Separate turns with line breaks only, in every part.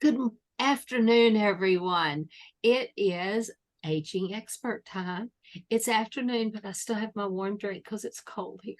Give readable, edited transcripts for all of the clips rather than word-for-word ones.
Good afternoon, everyone. It is aging expert time. It's afternoon, but I still have my warm drink because it's cold here.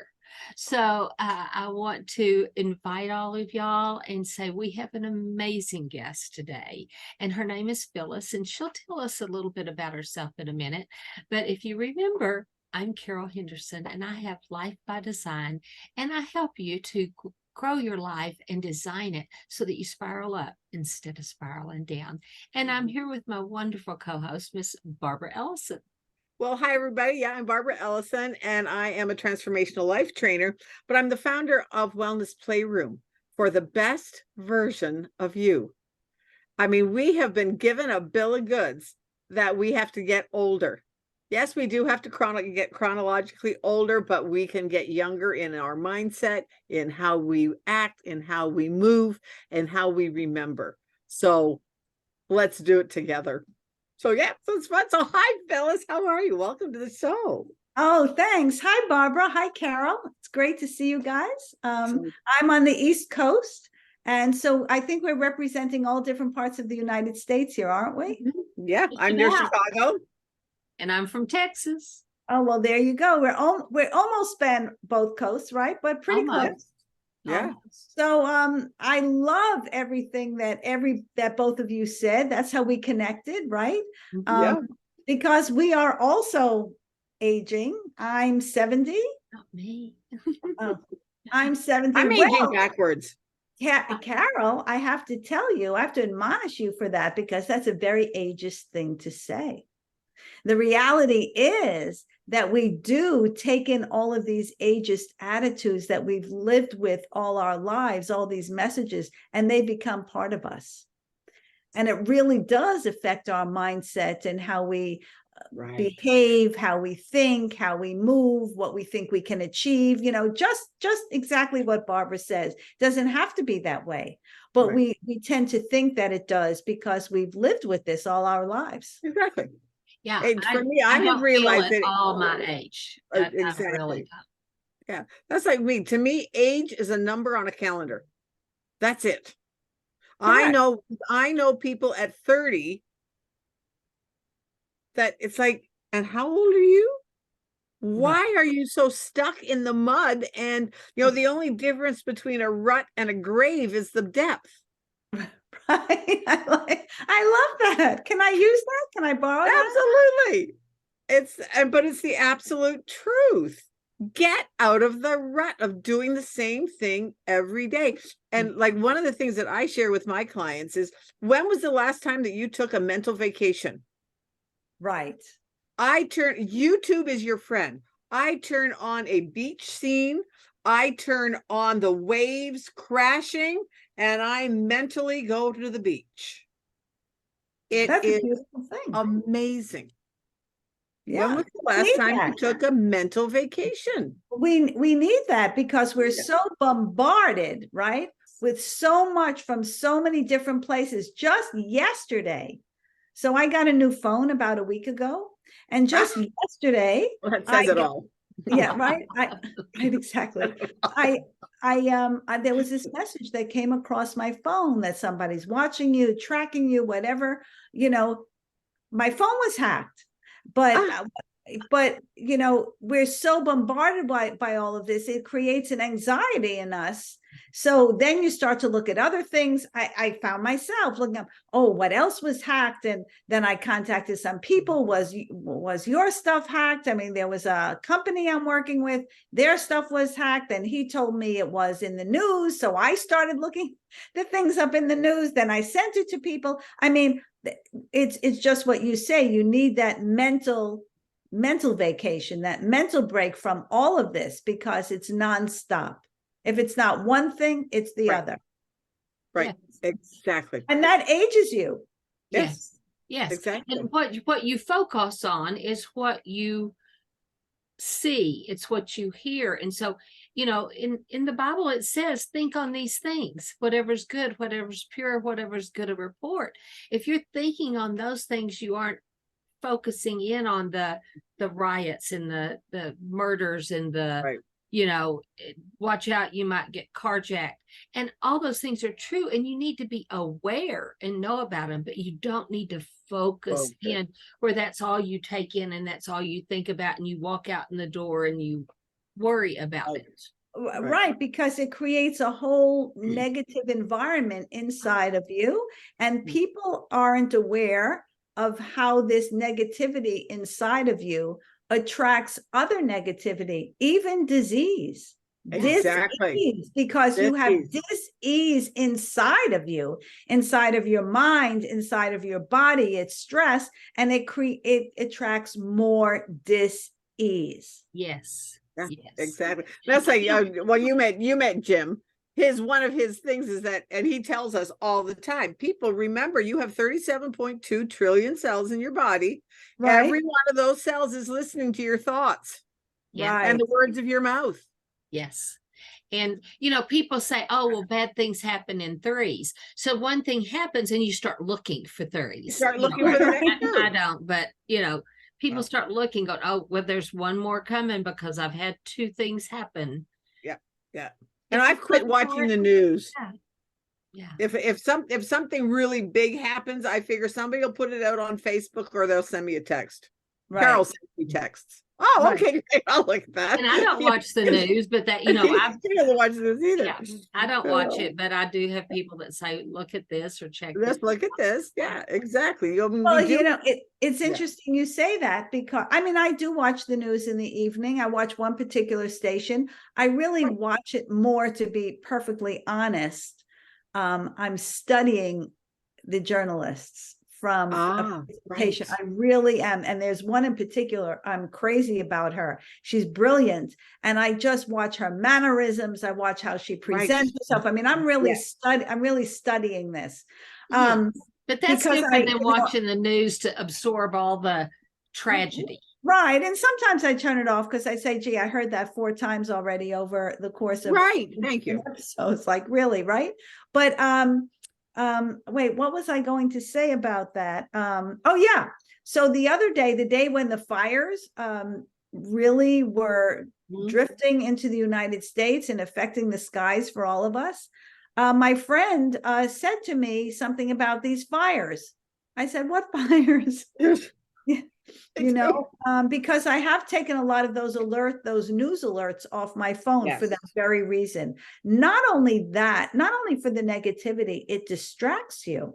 So I want to invite all of y'all and say we have an amazing guest today, and her name is Phyllis, and she'll tell us a little bit about herself in a minute. But if you remember, I'm Carol Henderson, and I have Life by Design, and I help you to grow your life and design it so that you spiral up instead of spiraling down. And I'm here with my wonderful co-host, Miss Barbara Ellison.
Well, hi, everybody. Yeah, I'm Barbara Ellison, and I am a transformational life trainer, but I'm the founder of Wellness Playroom for the best version of you. I mean, we have been given a bill of goods that we have to get older. Yes, we do have to get chronologically older, but we can get younger in our mindset, in how we act, in how we move, and how we remember. So let's do it together. So yeah, so it's fun. So hi, Phyllis. How are you? Welcome to the show.
Oh, thanks. Hi, Barbara. Hi, Carol. It's great to see you guys. I'm on the East Coast. And so I think we're representing all different parts of the United States here, aren't we?
Yeah, I'm near Chicago.
And I'm from Texas.
Oh, well, there you go. We're almost span both coasts, right? But pretty close.
Yeah.
So I love everything that both of you said. That's how we connected, right?
Yeah.
Because we are also aging. I'm 70.
Not me.
I'm 70.
I'm aging backwards.
Carol, I have to tell you, I have to admonish you for that because that's a very ageist thing to say. The reality is that we do take in all of these ageist attitudes that we've lived with all our lives, all these messages, and they become part of us. And it really does affect our mindset and how we behave, how we think, how we move, what we think we can achieve, just exactly what Barbara says. Doesn't have to be that way, but we tend to think that it does because we've lived with this all our lives.
Exactly.
Yeah.
For me, I have realized that
all my age.
Exactly. Yeah. That's like me. To me, age is a number on a calendar. That's it. Correct. I know people at 30 that it's like, and how old are you? Why are you so stuck in the mud? And the only difference between a rut and a grave is the depth.
Right. I love that. Can I use that? Can I borrow that?
Absolutely. But it's the absolute truth. Get out of the rut of doing the same thing every day. And like one of the things that I share with my clients is, when was the last time that you took a mental vacation?
Right.
YouTube is your friend. I turn on a beach scene. I turn on the waves crashing, and I mentally go to the beach. That's a beautiful thing. Amazing. Yeah. When was the last time you took a mental vacation?
We need that because we're so bombarded, right? With so much from so many different places. Just yesterday. So I got a new phone about a week ago. And just yesterday,
that says it all.
Yeah, right. Exactly. There was this message that came across my phone that somebody's watching you, tracking you, whatever. My phone was hacked, but we're so bombarded by all of this, it creates an anxiety in us. So then you start to look at other things. I found myself looking up, what else was hacked? And then I contacted some people. Was your stuff hacked? I mean, there was a company I'm working with, their stuff was hacked, and he told me it was in the news. So I started looking the things up in the news. Then I sent it to people. I mean, it's just what you say. You need that mental vacation, that mental break from all of this, because it's nonstop. If it's not one thing, it's the other.
Right. Yes. Exactly.
And that ages you.
Yes. Exactly. And what you focus on is what you see. It's what you hear. And so, in the Bible, it says, think on these things, whatever's good, whatever's pure, whatever's good a report. If you're thinking on those things, you aren't focusing in on the riots and the murders and the watch out, you might get carjacked. And all those things are true. And you need to be aware and know about them, but you don't need to focus in where that's all you take in and that's all you think about. And you walk out in the door and you worry about it.
Right, because it creates a whole negative environment inside of you, and people aren't aware of how this negativity inside of you attracts other negativity, even disease.
Exactly.
Dis-ease, because you have dis-ease inside of you, inside of your mind, inside of your body. It's stress, and it attracts more dis-ease.
Yes.
Yeah,
yes.
Exactly. That's like, well, you met Jim. One of his things is that, and he tells us all the time, people, remember, you have 37.2 trillion cells in your body. Right. Every one of those cells is listening to your thoughts.
Yeah.
And the words of your mouth.
Yes. And, people say, oh, well, bad things happen in threes. So one thing happens and you start looking for threes.
You start looking for the next two.
I don't, but, people start looking, go, oh, well, there's one more coming because I've had two things happen.
Yeah. Yeah. And I've quit watching the news.
Yeah.
If something really big happens, I figure somebody will put it out on Facebook or they'll send me a text. Right. Carol sends me texts. Oh, okay. I'll look at that.
And I don't watch the news, but that, I
don't watch this either.
Yeah, I don't watch it, but I do have people that say, look at this or check this.
Look at this. Yeah, exactly.
Well, it's interesting you say that, because I do watch the news in the evening. I watch one particular station. I really watch it more, to be perfectly honest. I'm studying the journalists from a patient. I really am. And there's one in particular, I'm crazy about her. She's brilliant. And I just watch her mannerisms. I watch how she presents herself. I'm really studying this.
But that's different than watching the news to absorb all the tragedy.
Right. And sometimes I turn it off because I say, gee, I heard that 4 times already over the course of
Thank you.
So it's like, really, right? But wait, what was I going to say about that? So the other day, the day when the fires really were drifting into the United States and affecting the skies for all of us, my friend said to me something about these fires. I said, what fires? Because I have taken a lot of those news alerts off my phone for that very reason. Not only for the negativity, it distracts you.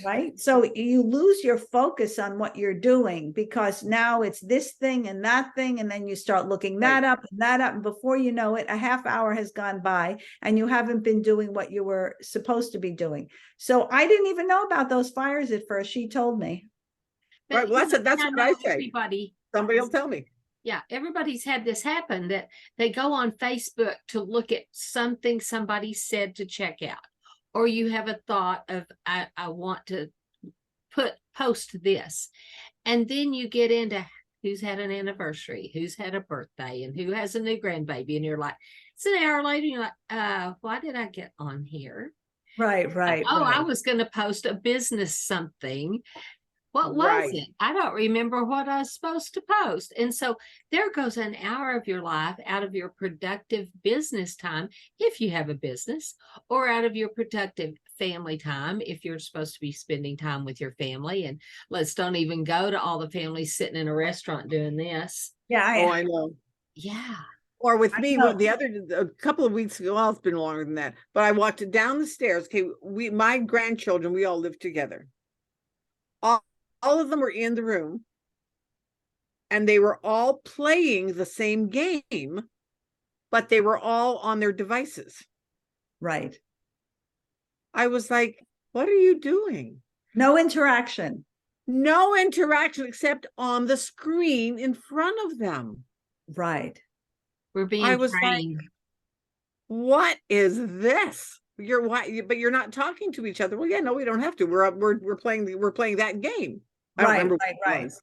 Right. So you lose your focus on what you're doing, because now it's this thing and that thing. And then you start looking that up and that up. And before you know it, a half hour has gone by and you haven't been doing what you were supposed to be doing. So I didn't even know about those fires at first. She told me.
Right. Well, that's what I say. Somebody will tell me.
Yeah. Everybody's had this happen, that they go on Facebook to look at something somebody said to check out, or you have a thought of, I want to post this. And then you get into who's had an anniversary, who's had a birthday, and who has a new grandbaby. And you're like, it's an hour later. You're like, why did I get on here?
Right.
I was going to post a business something. What was it? I don't remember what I was supposed to post. And so there goes an hour of your life out of your productive business time, if you have a business, or out of your productive family time, if you're supposed to be spending time with your family. And let's don't even go to all the families sitting in a restaurant doing this.
Yeah.
I know.
Yeah.
Or with me, a couple of weeks ago, well, it's been longer than that, but I walked down the stairs. Okay. My grandchildren, we all live together. All of them were in the room, and they were all playing the same game, but they were all on their devices.
Right.
I was like, what are you doing?
No interaction.
No interaction except on the screen in front of them.
Right.
We're being trained.
Like, what is this? But you're not talking to each other. Well, yeah, no, we don't have to. We're playing that game. I don't remember what it was.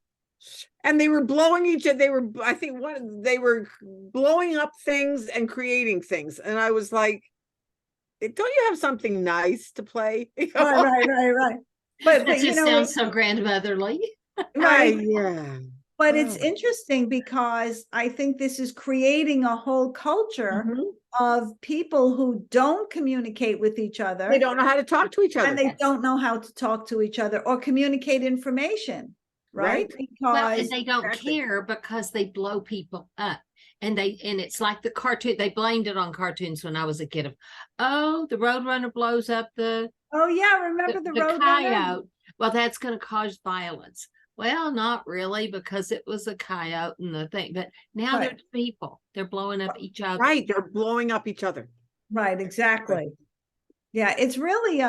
And they were blowing each other. They were blowing up things and creating things. And I was like, don't you have something nice to play?
Right.
But that just sounds so grandmotherly.
Right.
Yeah.
But it's interesting because I think this is creating a whole culture of people who don't communicate with each other.
They don't know how to talk to each other.
And they don't know how to talk to each other or communicate information, right?
Well, and
Because
they don't care because they blow people up. And it's like the cartoon, they blamed it on cartoons when I was a kid of, oh, the Roadrunner blows up the
remember the Roadrunner?
coyote. Well, that's going to cause violence. Well, not really, because it was a coyote and the thing, but now they're people. They're blowing up each other.
Right, they're blowing up each other.
Right, exactly. Yeah, it's really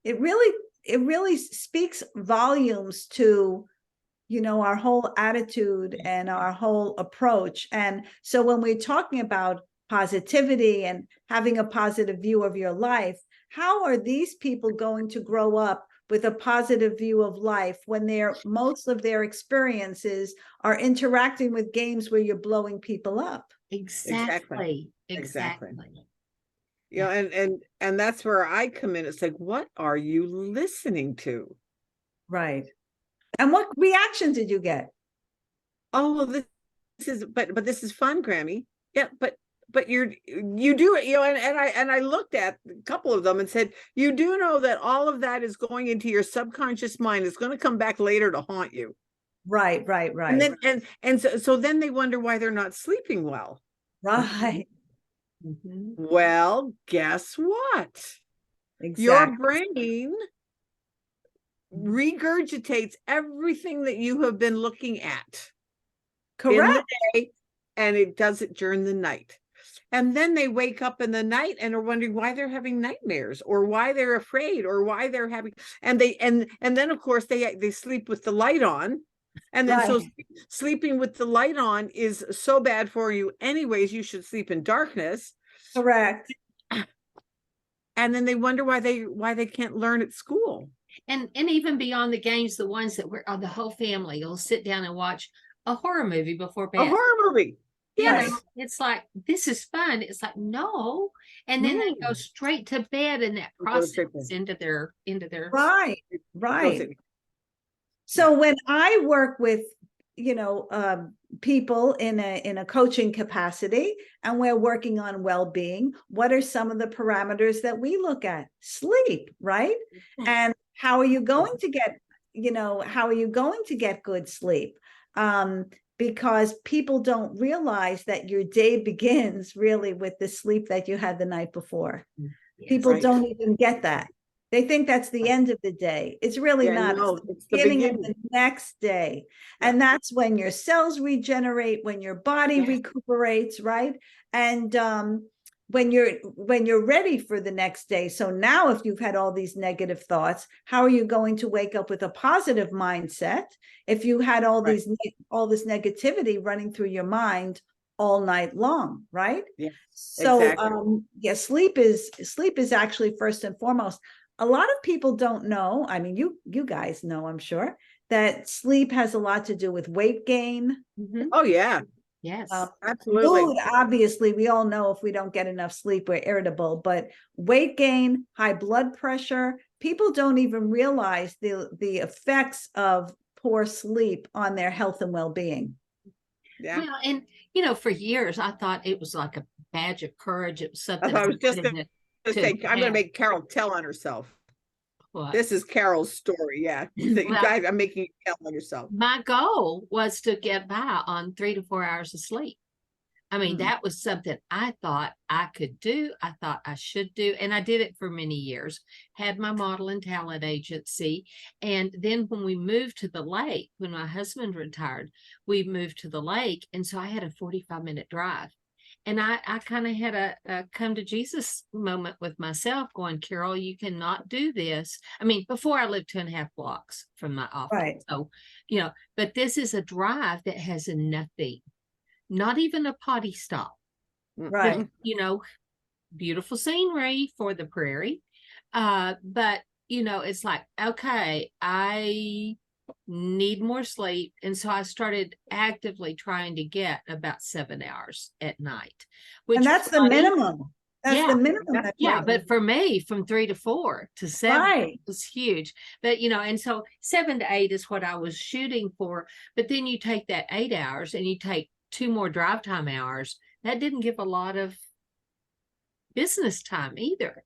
it really speaks volumes to, you know, our whole attitude and our whole approach. And so when we're talking about positivity and having a positive view of your life, how are these people going to grow up with a positive view of life when most of their experiences are interacting with games where you're blowing people up?
Exactly.
You know, and that's where I come in. It's like, what are you listening to?
Right. And what reaction did you get?
Oh, well, this is but this is fun, Grammy. Yeah, but you do it, you know, and I looked at a couple of them and said, you do know that all of that is going into your subconscious mind. It's going to come back later to haunt you.
Right.
And then so then they wonder why they're not sleeping well.
Right.
Well, guess what?
Exactly.
Your brain regurgitates everything that you have been looking at.
Correct.
In the day, and it does it during the night. And then they wake up in the night and are wondering why they're having nightmares or why they're afraid or why they're having, and then of course they sleep with the light on. And then so sleeping with the light on is so bad for you anyways. You should sleep in darkness.
Correct.
And then they wonder why they can't learn at school.
And even beyond the games, the ones that the whole family will sit down and watch a horror movie before bed.
A horror movie.
Yes. It's like, this is fun. It's like, no. And then they go straight to bed, and that process into their
right. So when I work with, you know, people in a coaching capacity, and we're working on well-being, what are some of the parameters that we look at? Sleep, right? And how are you going to get, you know, how are you going to get good sleep? Because people don't realize that your day begins really with the sleep that you had the night before. People don't even get that. They think that's the end of the day. It's really not.
No,
it's the beginning of the next day. And that's when your cells regenerate, when your body recuperates, right? And when you're ready for the next day. So now if you've had all these negative thoughts, how are you going to wake up with a positive mindset if you had all this negativity running through your mind all night long, right?
Yeah.
So sleep is actually first and foremost. A lot of people don't know, I mean, you guys know, I'm sure, that sleep has a lot to do with weight gain.
Oh yeah.
Yes,
absolutely.
Food, obviously, we all know if we don't get enough sleep, we're irritable, but weight gain, high blood pressure, people don't even realize the effects of poor sleep on their health and well-being.
Yeah.
Well, and you know, for years I thought it was like a badge of courage. It was something
I was just going to say, I'm going to make Carol tell on herself. What? This is Carol's story. Yeah. You guys, I'm making you tell on yourself.
My goal was to get by on 3 to 4 hours of sleep. I mean, that was something I thought I could do. I thought I should do. And I did it for many years, had my model and talent agency. And then when we moved to the lake, when my husband retired, we moved to the lake. And so I had a 45-minute drive. And I kind of had a come to Jesus moment with myself going, Carol, you cannot do this. I mean, before I lived 2.5 blocks from my office.
Right.
So, you know, but this is a drive that has nothing, not even a potty stop.
Right.
But, you know, beautiful scenery for the prairie. But, you know, it's like, okay, I need more sleep. And so I started actively trying to get about 7 hours at night.
And that's the minimum. That's
Yeah.
the minimum. That's
Yeah,
right.
but for me, from 3 to 4 to 7
Right.
was huge. But and so 7 to 8 is what I was shooting for. But then you take that 8 hours and you take 2 more drive time hours. That didn't give a lot of business time either.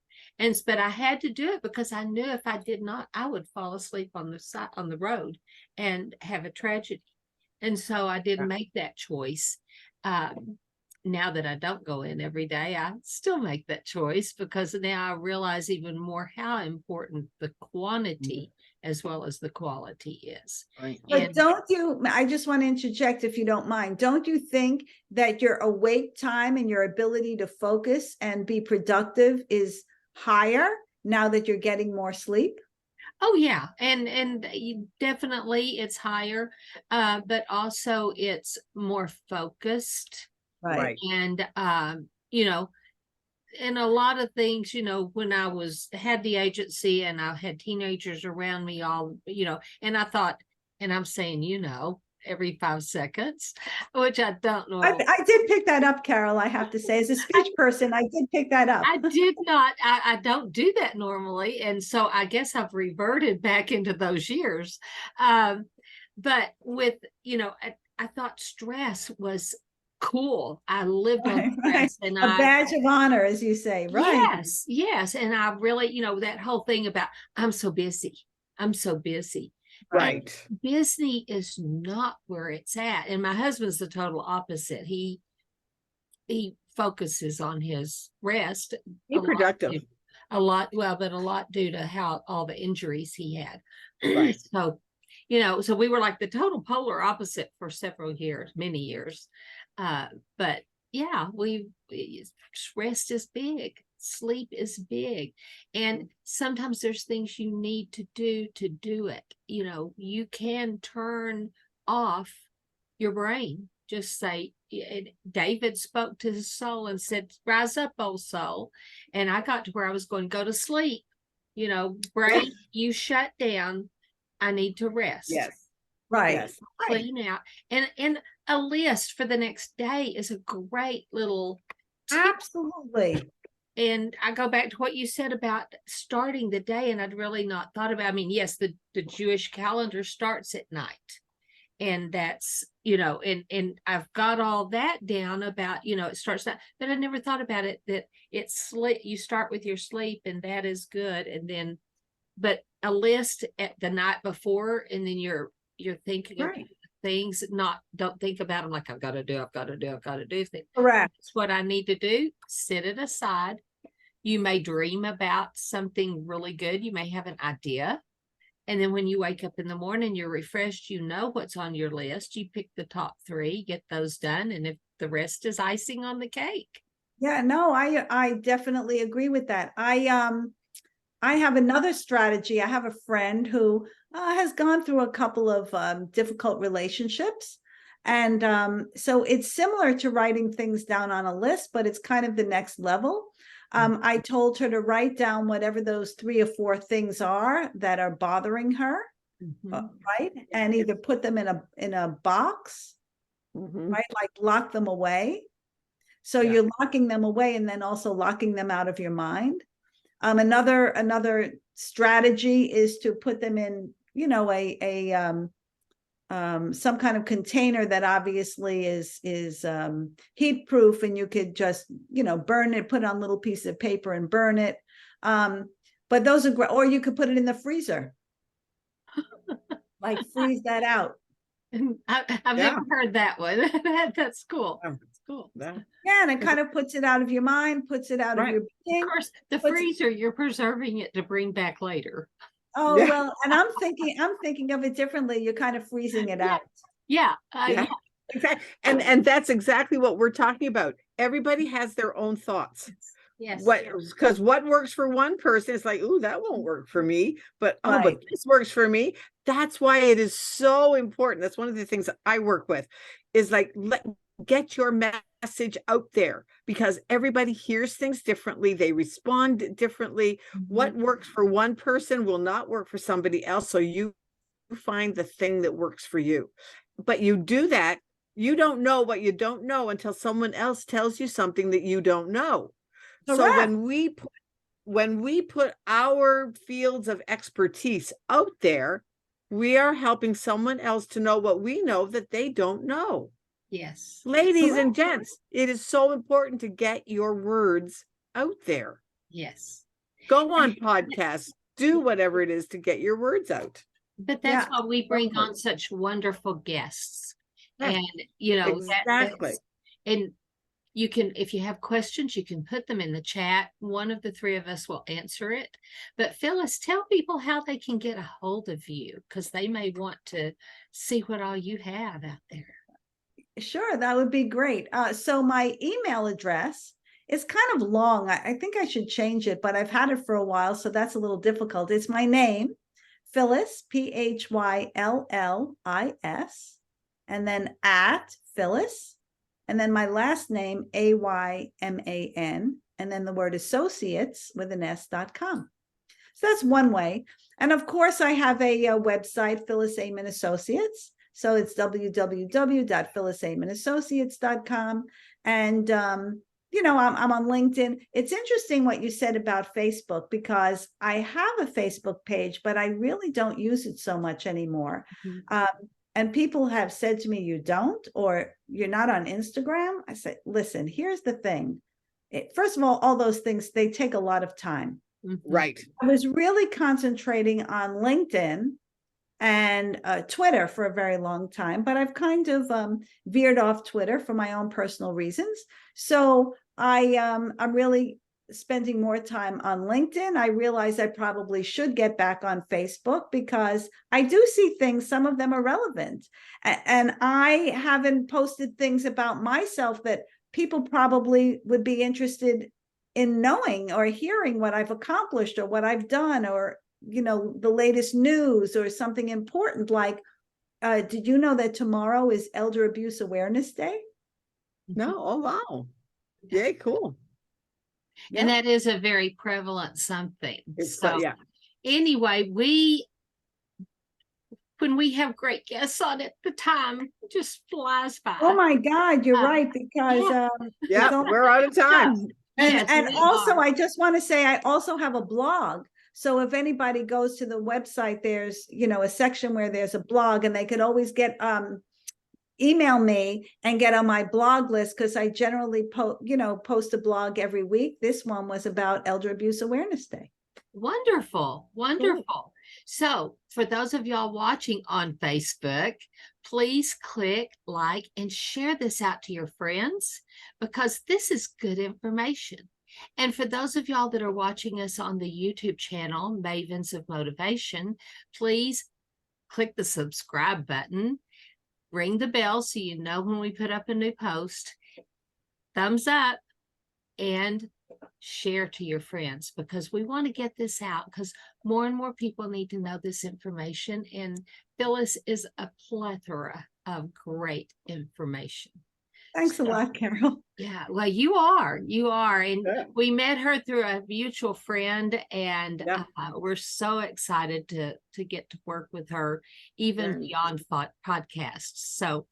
But I had to do it because I knew if I did not, I would fall asleep on the road and have a tragedy. And so I didn't make that choice. Now that I don't go in every day, I still make that choice because now I realize even more how important the quantity as well as the quality is.
Right.
But I just want to interject if you don't mind, don't you think that your awake time and your ability to focus and be productive is higher now that you're getting more sleep?
Oh yeah, and definitely it's higher, but also it's more focused.
Right.
And and a lot of things, when I had the agency and I had teenagers around me all, and I thought, and I'm saying, every 5 seconds, which I don't know.
I did pick that up, Carol, I have to say. As a speech person, I did pick that up.
I did not, I don't do that normally. And so I guess I've reverted back into those years. But with, I thought stress was cool. I lived on stress. And
a badge of honor, as you say, right?
Yes. And I really, that whole thing about I'm so busy.
Right.
And busy is not where it's at. And my husband's the total opposite. He focuses on his rest.
Be productive.
But a lot due to how all the injuries he had.
Right.
So, so we were like the total polar opposite for several years, many years. But yeah, rest is big. Sleep is big. And sometimes there's things you need to do it. You can turn off your brain. Just say, David spoke to his soul and said, rise up, old soul. And I got to where I was going, go to sleep. Brain, you shut down. I need to rest.
Yes.
Right.
Yes.
Clean out. And a list for the next day is a great little tip.
Absolutely.
And I go back to what you said about starting the day, and I'd really not thought about, yes, the Jewish calendar starts at night. And that's, and I've got all that down about, it starts that, but I never thought about it, that it's sleep. You start with your sleep and that is good. And then, but a list at the night before, and then you're thinking of things, don't think about them like I've got to do things.
Correct.
That's what I need to do. Set it aside. You may dream about something really good. You may have an idea. And then when you wake up in the morning, you're refreshed, what's on your list. You pick the top 3, get those done. And if the rest is icing on the cake.
Yeah, no, I definitely agree with that. I have another strategy. I have a friend who has gone through a couple of difficult relationships. And so it's similar to writing things down on a list, but it's kind of the next level. I told her to write down whatever those 3 or 4 things are that are bothering her, right? And either put them in a box, right? Like lock them away. So you're locking them away and then also locking them out of your mind. Another strategy is to put them in, some kind of container that obviously is heat proof, and you could just, burn it, put it on a little piece of paper and burn it. But those are great. Or you could put it in the freezer, like freeze that out.
I've never heard that one. That's cool. That's cool.
Yeah, and it kind of puts it out of your mind, puts it out of your being.
Of course, the freezer, you're preserving it to bring back later.
Oh, well, and I'm thinking of it differently. You're kind of freezing it out.
Yeah.
Exactly. And that's exactly what we're talking about. Everybody has their own thoughts.
Yes.
Because what works for one person is like, ooh, that won't work for me. But but this works for me. That's why it is so important. That's one of the things that I work with, is like, get your message out there, because everybody hears things differently. They respond differently. What works for one person will not work for somebody else. So you find the thing that works for you. But you do that. You don't know what you don't know until someone else tells you something that you don't know. So
Correct.
when we put our fields of expertise out there, we are helping someone else to know what we know that they don't know.
Yes.
Ladies and
Correct.
gents, it is so important to get your words out there.
Yes.
Go on podcasts, do whatever it is to get your words out.
But that's
Yeah,
why we bring
totally.
on such wonderful guests.
Yeah,
And, you know,
exactly.
and you can, if you have questions, you can put them in the chat. One of the three of us will answer it. But Phyllis, tell people how they can get a hold of you, because they may want to see what all you have out there.
Sure, that would be great. So my email address is kind of long. I think I should change it, but I've had it for a while, so that's a little difficult. It's my name, Phyllis, Phyllis, and then at Phyllis, and then my last name, Ayman, and then the word associates with an S.com. So that's one way. And of course, I have a website, Phyllis Ayman Associates. So it's www.phyllisaymansssociates.com. And, you know, I'm on LinkedIn. It's interesting what you said about Facebook, because I have a Facebook page, but I really don't use it so much anymore. And people have said to me, you don't, or you're not on Instagram. I say, listen, here's the thing. First of all those things, they take a lot of time.
Right.
I was really concentrating on LinkedIn and Twitter for a very long time, but I've kind of veered off Twitter for my own personal reasons. So I'm really spending more time on LinkedIn. I realize I probably should get back on Facebook, because I do see things, some of them are relevant. And I haven't posted things about myself that people probably would be interested in knowing or hearing what I've accomplished or what I've done, or, you know, the latest news or something important like, did you know that tomorrow is Elder Abuse Awareness Day?
No, oh wow. Yeah, cool.
And that is a very prevalent something.
So yeah.
Anyway, when we have great guests on it, the time just flies by.
Oh my God, you're right, because
we're out of time.
And also, I just want to say, I also have a blog. So if anybody goes to the website, there's, you know, a section where there's a blog, and they could always get email me and get on my blog list, because I generally post a blog every week. This one was about Elder Abuse Awareness Day.
Wonderful. Cool. So for those of y'all watching on Facebook, please click like and share this out to your friends, because this is good information. And for those of y'all that are watching us on the YouTube channel, Mavens of Motivation, please click the subscribe button, ring the bell so you know when we put up a new post, thumbs up, and share to your friends, because we want to get this out, because more and more people need to know this information. And Phyllis is a plethora of great information.
Thanks a lot, Carol.
Yeah, well, you are. And we met her through a mutual friend, and we're so excited to get to work with her, even beyond podcasts. So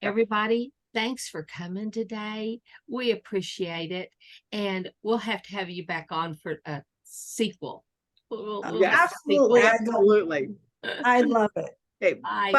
everybody, thanks for coming today. We appreciate it. And we'll have to have you back on for a sequel.
Absolutely.
Absolutely.
I love it.
Okay.
Bye.